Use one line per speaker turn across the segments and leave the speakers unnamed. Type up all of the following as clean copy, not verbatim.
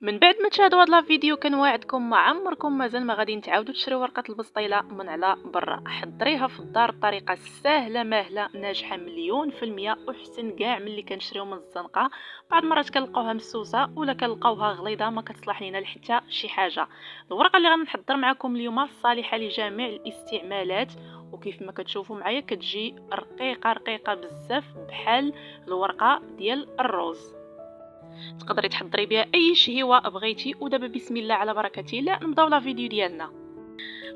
من بعد ما تشاهدوا هذا الفيديو كنواعدكم ما عمركم مازال ما غادي تعاودوا تشريو ورقه البسطيله من على برا. حضريها في الدار بطريقه سهله ماهله ناجحه مليون في المية، وحسن كاع ملي كنشريو من الزنقه. بعض المرات كنلقاوها مسوسه ولا كنلقاوها غليظه ما كتصلح لينا لحتى شي حاجه. الورقه اللي غنحضر معكم اليوم صالحه لجميع الاستعمالات، وكيف ما كتشوفوا معايا كتجي رقيقه رقيقه بزاف بحال الورقه ديال الروز. تقدري تحضري بها اي شهيوه بغيتي. ودابا بسم الله على بركه الله نبداو لا فيديو ديالنا.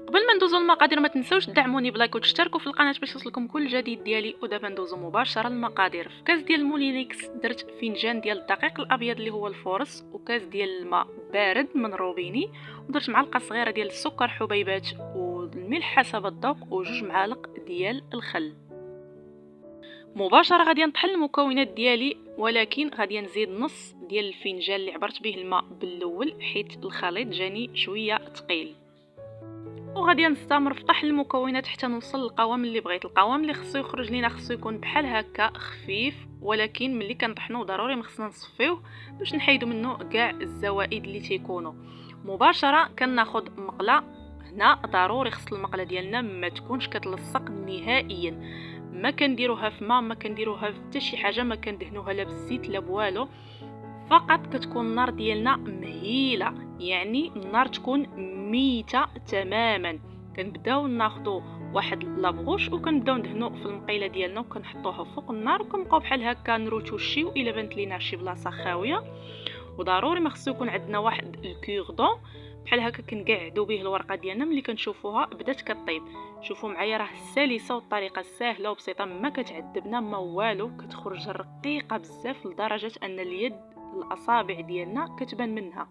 قبل ما ندوزو المقادير ما تنسوش تدعموني بلايك وتشتركوا في القناه باش يوصلكم كل جديد ديالي. ودابا ندوزو مباشره للمقادير. في كاس ديال المولينكس درت فنجان ديال الدقيق الابيض اللي هو الفورس، وكاس ديال الماء بارد من روبيني، ودرت معلقه صغيره ديال السكر حبيبات والملح حسب الذوق، وجوج معالق ديال الخل. مباشره غادي نطحن المكونات ديالي، ولكن غادي نزيد نص ديال الفنجان اللي عبرت به الماء بالاول حيت الخليط جاني شويه ثقيل. وغادي نستمر في طحن المكونات حتى نوصل للقوام اللي بغيت. القوام اللي خصو يخرج لينا خصو يكون بحال هكا خفيف، ولكن ملي كنطحنوه ضروري ما خصنا نصفيوه باش نحيدو منه كاع الزوائد اللي تيكونوا. مباشره كناخذ مقله. هنا ضروري خص المقله ديالنا ما تكونش كتلصق نهائيا، ما كنديروها في ماء، ما كنديروها في حتى شي حاجه، ما كندهنوها لا بالزيت لا بوالو. فقط كتكون النار ديالنا مهيله، يعني النار تكون ميته تماما. كنبداو ناخذوا واحد لابغوش وكنبداو ندهنوا في المقيله ديالنا وكنحطوها فوق النار وكنبقاو بحال هكا نروتوشيو الا بانت لينا شي بلاصه خاويه. وضروري ما خصو يكون عندنا واحد الكوردون بحال هكا كنقعدوا به الورقه ديالنا. ملي كنشوفوها بدات كطيب، شوفوا معايا راه سلسه والطريقه سهله وبسيطه، ما كتعذبنا ما والو، كتخرج رقيقه بزاف لدرجه ان اليد الاصابع ديالنا كتبان منها.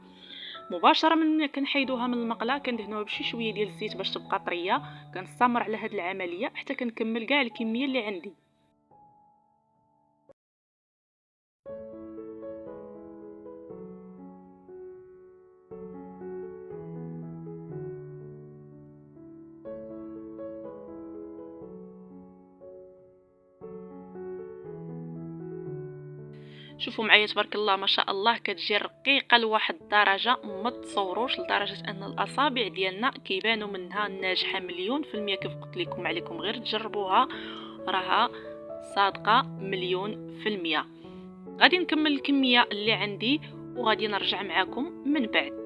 مباشره من كنحيدوها من المقله كندهنوها بشي شويه ديال الزيت باش تبقى طريه. كنستمر على هذه العمليه حتى كنكمل كاع الكميه اللي عندي. شوفوا معايا تبارك الله ما شاء الله كتجي رقيقه لواحد الدرجه ما تصوروش، لدرجه ان الاصابع ديالنا كيبانوا منها ناجحه مليون في المية. كيف قلت لكم عليكم غير تجربوها، راها صادقه مليون في المية. غادي نكمل الكميه اللي عندي وغادي نرجع معكم من بعد.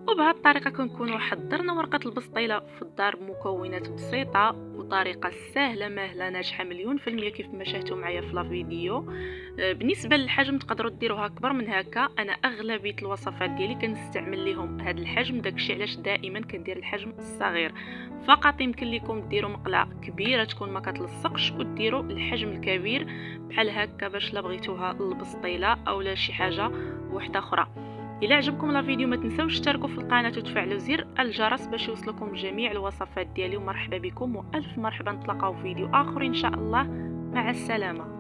وبهذه الطريقه كنكونوا حضرنا ورقه البسطيله في الدار بمكونات بسيطه وطريقه سهله ماهله ناجحه مليون في المية كيف ما شاهدتوا معايا في الفيديو. بالنسبه للحجم تقدروا ديروها اكبر من هكا. انا اغلبيه الوصفات ديالي كنستعمل لهم هذا الحجم، داكشي علاش دائما كندير الحجم الصغير. فقط يمكن لكم ديروا مقله كبيره تكون ما كتلصقش وديروا الحجم الكبير بحال هكا باش لا بغيتوها البسطيله او لا شي حاجه واحده اخرى. الى عجبكم الفيديو ما تنسوش تشتركوا في القناه وتفعلوا زر الجرس باش يوصلكم جميع الوصفات ديالي. ومرحبا بكم والف مرحبا، نتلاقاو في فيديو اخر ان شاء الله. مع السلامه.